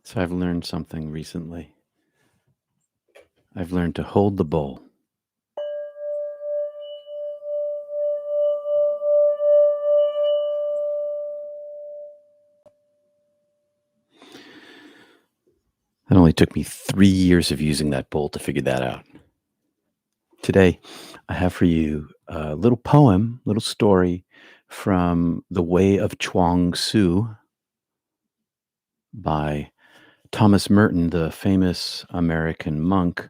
So I've learned something recently. I've learned to hold the bowl. It only took me 3 years of using that bowl to figure that out. Today, I have for you a little poem, little story from The Way of Chuang Tzu by Thomas Merton, the famous American monk,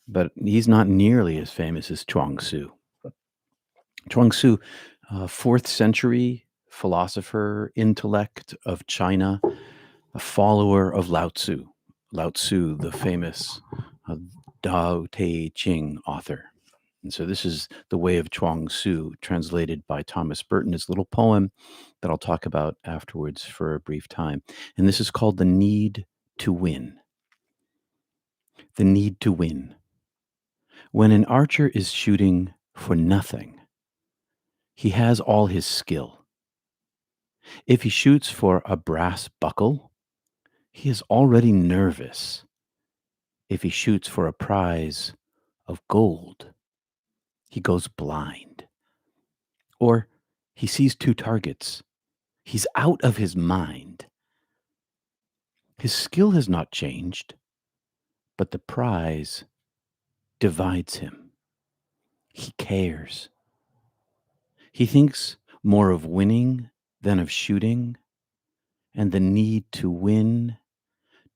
but he's not nearly as famous as Chuang Tzu. Chuang Tzu, 4th century philosopher, intellect of China, a follower of Lao Tzu. Lao Tzu, the famous uh, Tao Te Ching author. And so this is The Way of Chuang Tzu, translated by Thomas Burton, his little poem that I'll talk about afterwards for a brief time. And this is called The Need to Win. The need to win. When an archer is shooting for nothing, he has all his skill. If he shoots for a brass buckle, he is already nervous. If he shoots for a prize of gold, he goes blind. Or he sees two targets. He's out of his mind. His skill has not changed, but the prize divides him. He cares. He thinks more of winning than of shooting, and the need to win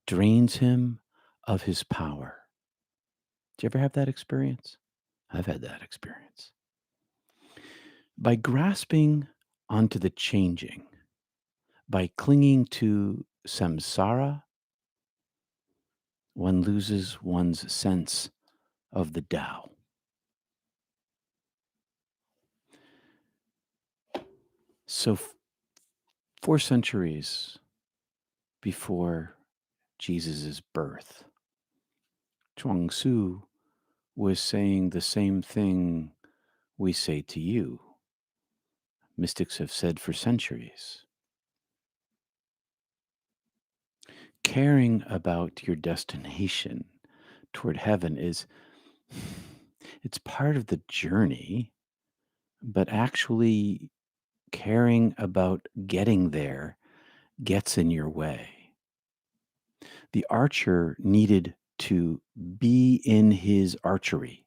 drains him of his power. Do you ever have that experience? I've had that experience. By grasping onto the changing, by clinging to samsara, one loses one's sense of the Tao. So, 4 centuries before Jesus' birth, Zhuang Zhou was saying the same thing we say to you. Mystics have said for centuries. Caring about your destination toward heaven it's part of the journey, but actually caring about getting there gets in your way. The archer needed to be in his archery,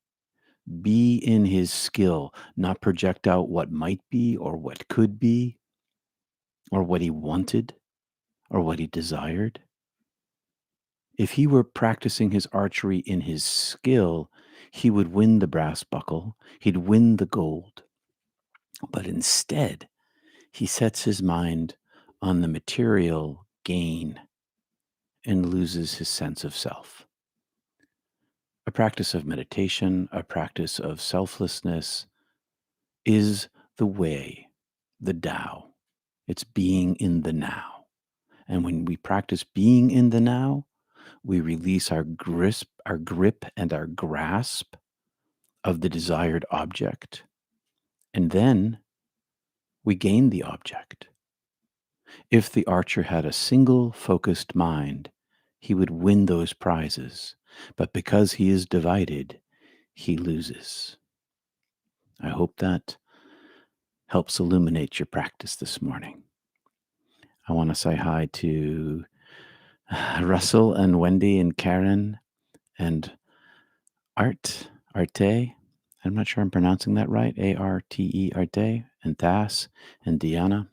be in his skill, not project out what might be or what could be or what he wanted or what he desired. If he were practicing his archery in his skill, he would win the brass buckle, he'd win the gold. But instead, he sets his mind on the material gain and loses his sense of self. A practice of meditation, a practice of selflessness is the way, the Tao. It's being in the now. And when we practice being in the now, we release our grip and our grasp of the desired object. And then we gain the object. If the archer had a single focused mind, he would win those prizes. But because he is divided, he loses. I hope that helps illuminate your practice this morning. I want to say hi to Russell and Wendy and Karen and Arte. I'm not sure I'm pronouncing that right. Arte, Arte, and Thas and Diana.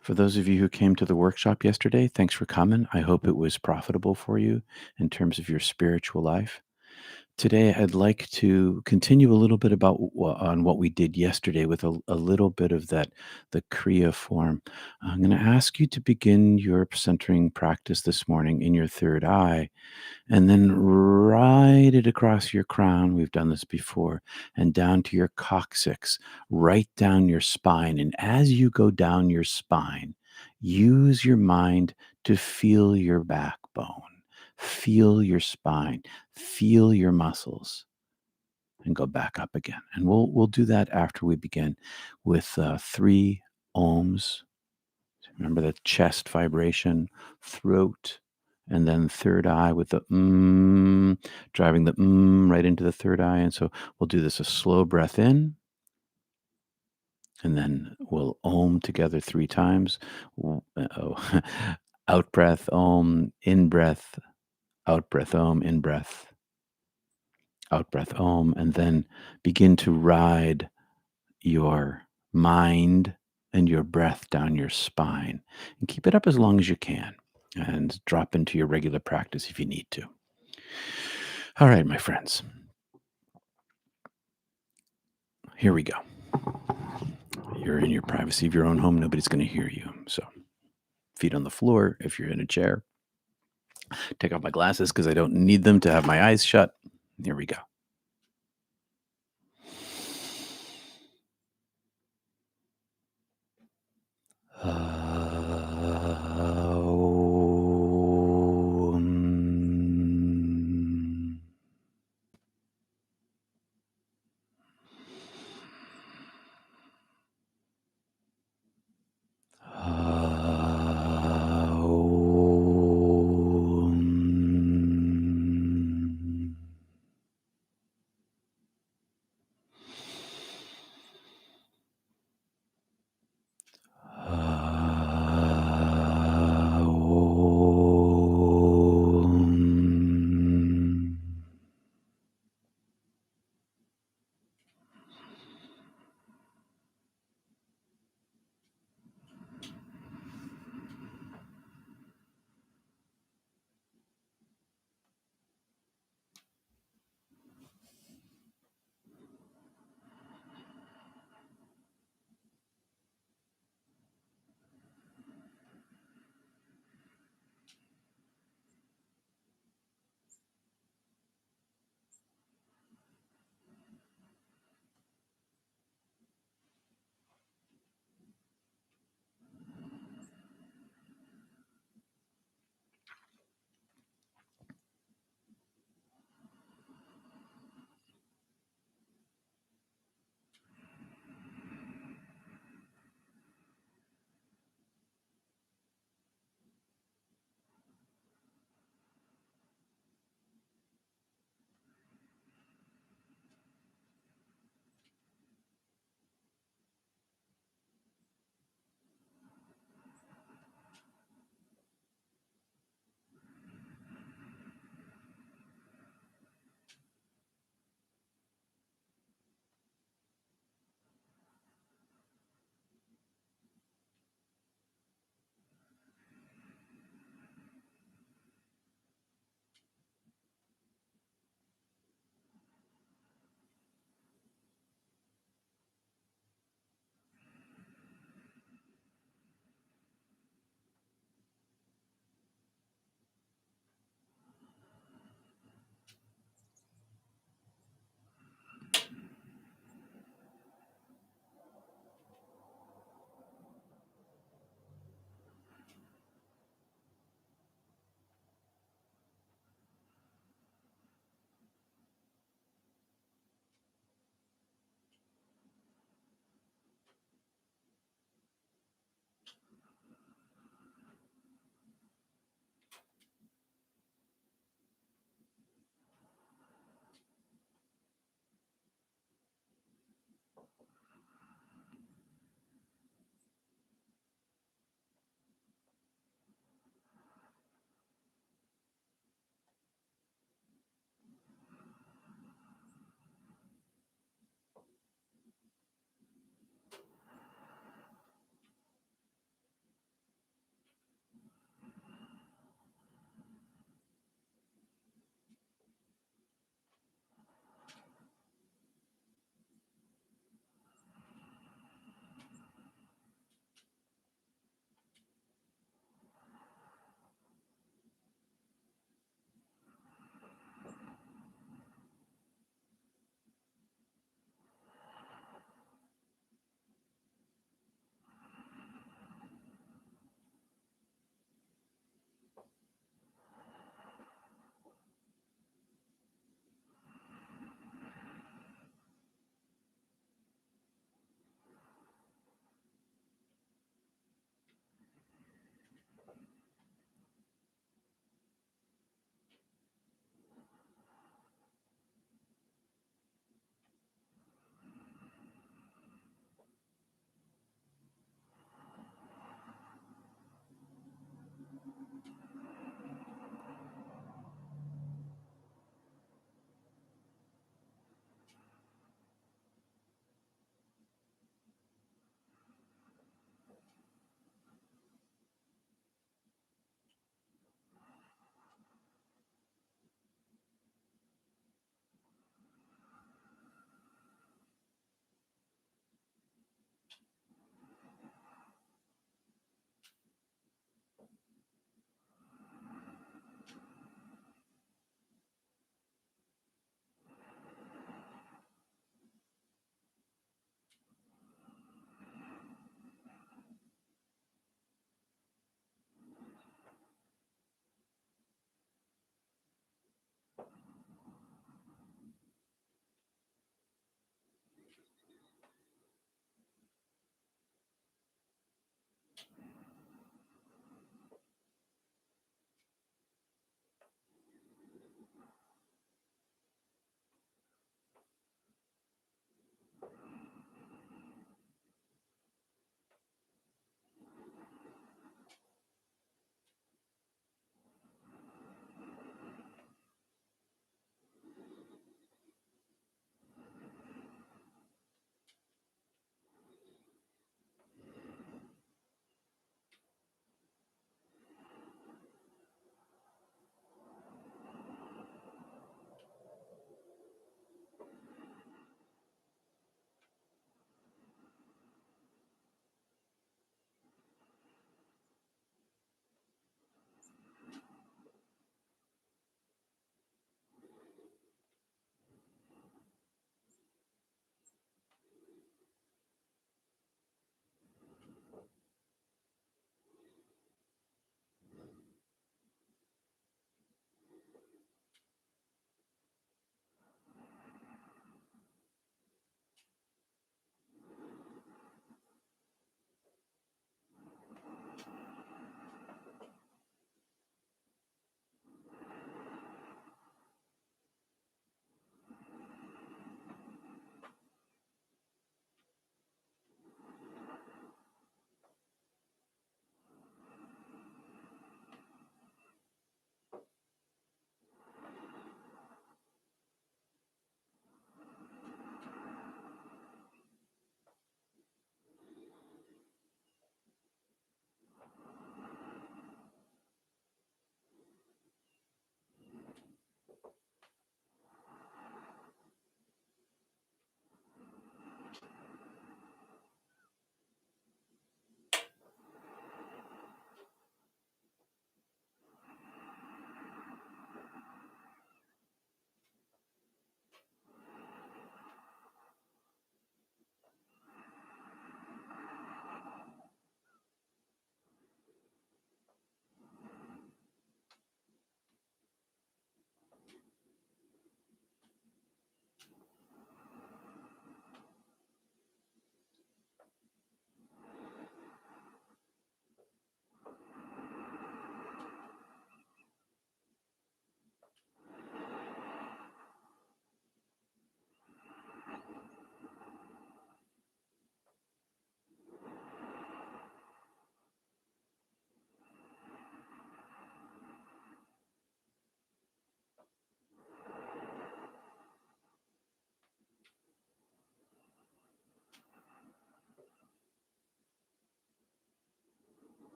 For those of you who came to the workshop yesterday, thanks for coming. I hope it was profitable for you in terms of your spiritual life. Today, I'd like to continue a little bit on what we did yesterday with a little bit of the Kriya form. I'm going to ask you to begin your centering practice this morning in your third eye, and then ride it across your crown. We've done this before, and down to your coccyx, right down your spine. And as you go down your spine, use your mind to feel your backbone. Feel your spine, feel your muscles, and go back up again. And we'll do that after we begin with 3 ohms. Remember the chest vibration, throat, and then third eye with the driving the right into the third eye. And so we'll do this a slow breath in, and then we'll om together 3 times. Oh, out breath, om, in breath, out breath, om, in breath, out breath, om, and then begin to ride your mind and your breath down your spine, and keep it up as long as you can, and drop into your regular practice if you need to. All right, my friends, here we go. You're in your privacy of your own home. Nobody's going to hear you. So, feet on the floor. If you're in a chair, take off my glasses because I don't need them to have my eyes shut. Here we go.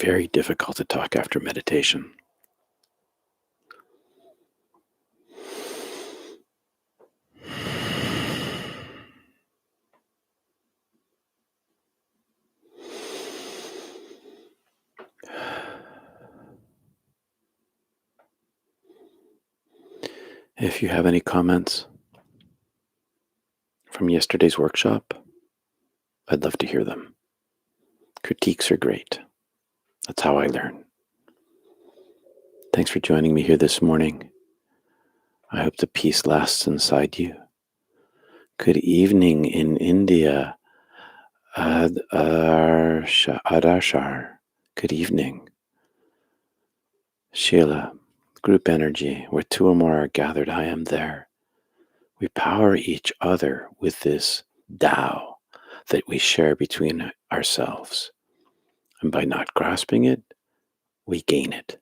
very difficult to talk after meditation. If you have any comments from yesterday's workshop, I'd love to hear them. Critiques are great. That's how I learn. Thanks for joining me here this morning. I hope the peace lasts inside you. Good evening in India. Adashar. Good evening. Sheila, group energy, where two or more are gathered, I am there. We power each other with this Tao that we share between ourselves. And by not grasping it, we gain it.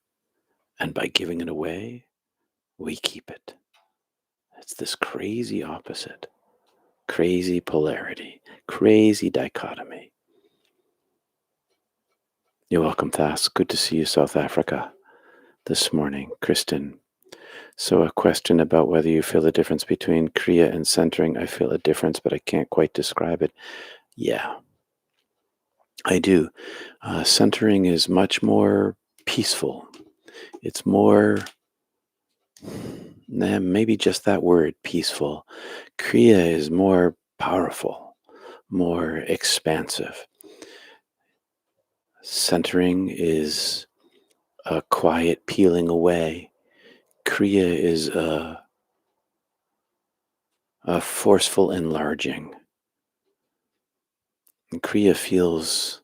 And by giving it away, we keep it. It's this crazy opposite, crazy polarity, crazy dichotomy. You're welcome, Thas. Good to see you, South Africa, this morning. Kristen. So a question about whether you feel the difference between Kriya and centering. I feel a difference, but I can't quite describe it. Yeah, I do. Centering is much more peaceful. It's more, maybe just that word, peaceful. Kriya is more powerful, more expansive. Centering is a quiet peeling away. Kriya is a forceful enlarging. And Kriya feels,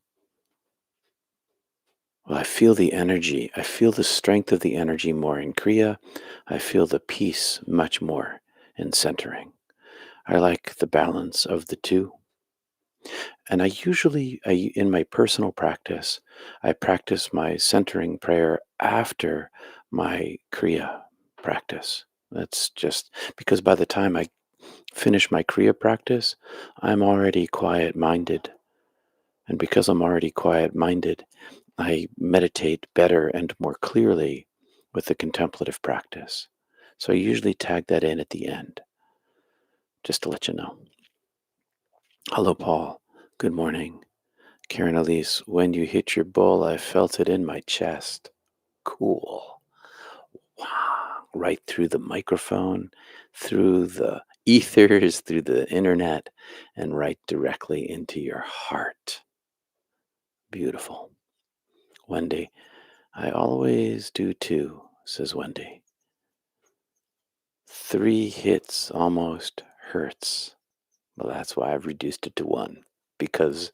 well, I feel the energy. I feel the strength of the energy more in Kriya. I feel the peace much more in centering. I like the balance of the two. And in my personal practice, I practice my centering prayer after my Kriya practice. That's just because by the time I finish my Kriya practice, I'm already quiet minded. And because I'm already quiet minded, I meditate better and more clearly with the contemplative practice. So I usually tag that in at the end, just to let you know. Hello, Paul. Good morning. Karen Elise, when you hit your bowl, I felt it in my chest. Cool. Wow. Right through the microphone, through the ethers, through the internet, and right directly into your heart. Beautiful. Wendy, I always do too, says Wendy. 3 hits almost hurts. Well, that's why I've reduced it to 1, because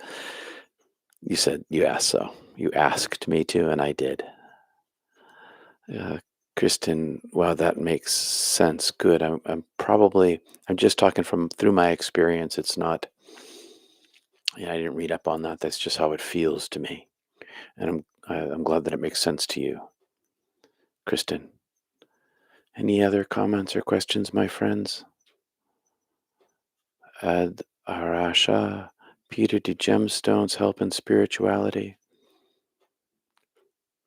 you asked so. You asked me to, and I did. Kristen, wow, that makes sense. Good. I'm just talking from through my experience. It's not, I didn't read up on that. That's just how it feels to me. And I'm glad that it makes sense to you. Kristen, any other comments or questions, my friends? Ad Arasha, Peter, do gemstones help in spirituality?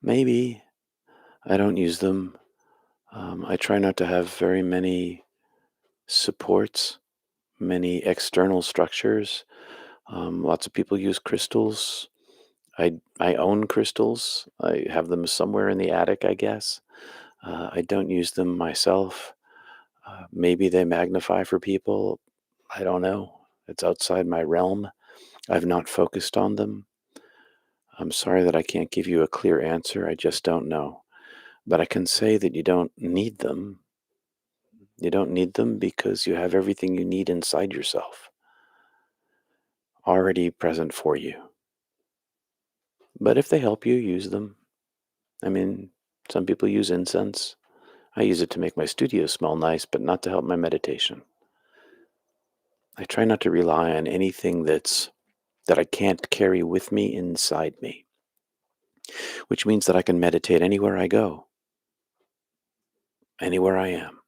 Maybe. I don't use them. I try not to have very many supports, many external structures. Lots of people use crystals. I own crystals. I have them somewhere in the attic, I guess. I don't use them myself. Maybe they magnify for people. I don't know. It's outside my realm. I've not focused on them. I'm sorry that I can't give you a clear answer. I just don't know. But I can say that you don't need them. You don't need them because you have everything you need inside yourself, already present for you. But if they help you, use them. I mean, some people use incense. I use it to make my studio smell nice, but not to help my meditation. I try not to rely on anything that I can't carry with me inside me, which means that I can meditate anywhere I go, anywhere I am.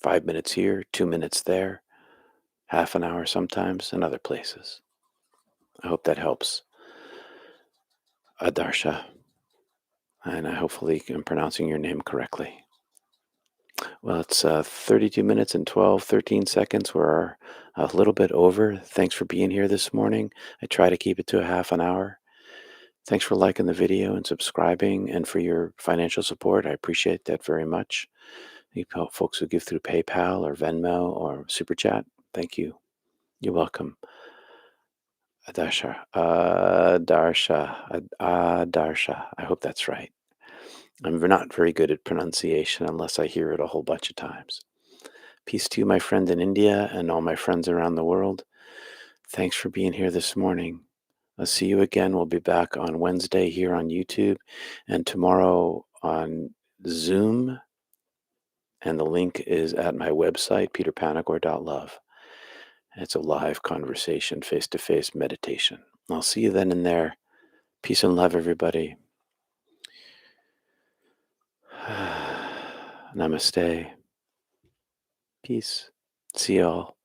5 minutes here, 2 minutes there, half an hour sometimes, in other places. I hope that helps. Adarsha, and I hopefully am pronouncing your name correctly. Well, it's 32 minutes and 12, 13 seconds. We're a little bit over. Thanks for being here this morning. I try to keep it to a half an hour. Thanks for liking the video and subscribing and for your financial support. I appreciate that very much. Folks who give through PayPal or Venmo or Super Chat, thank you. You're welcome. Darsha. I hope that's right. I'm not very good at pronunciation unless I hear it a whole bunch of times. Peace to you, my friend in India, and all my friends around the world. Thanks for being here this morning. I'll see you again. We'll be back on Wednesday here on YouTube and tomorrow on Zoom. And the link is at my website, peterpanagore.love. It's a live conversation, face to face meditation. I'll see you then and there. Peace and love, everybody. Namaste. Peace. See y'all.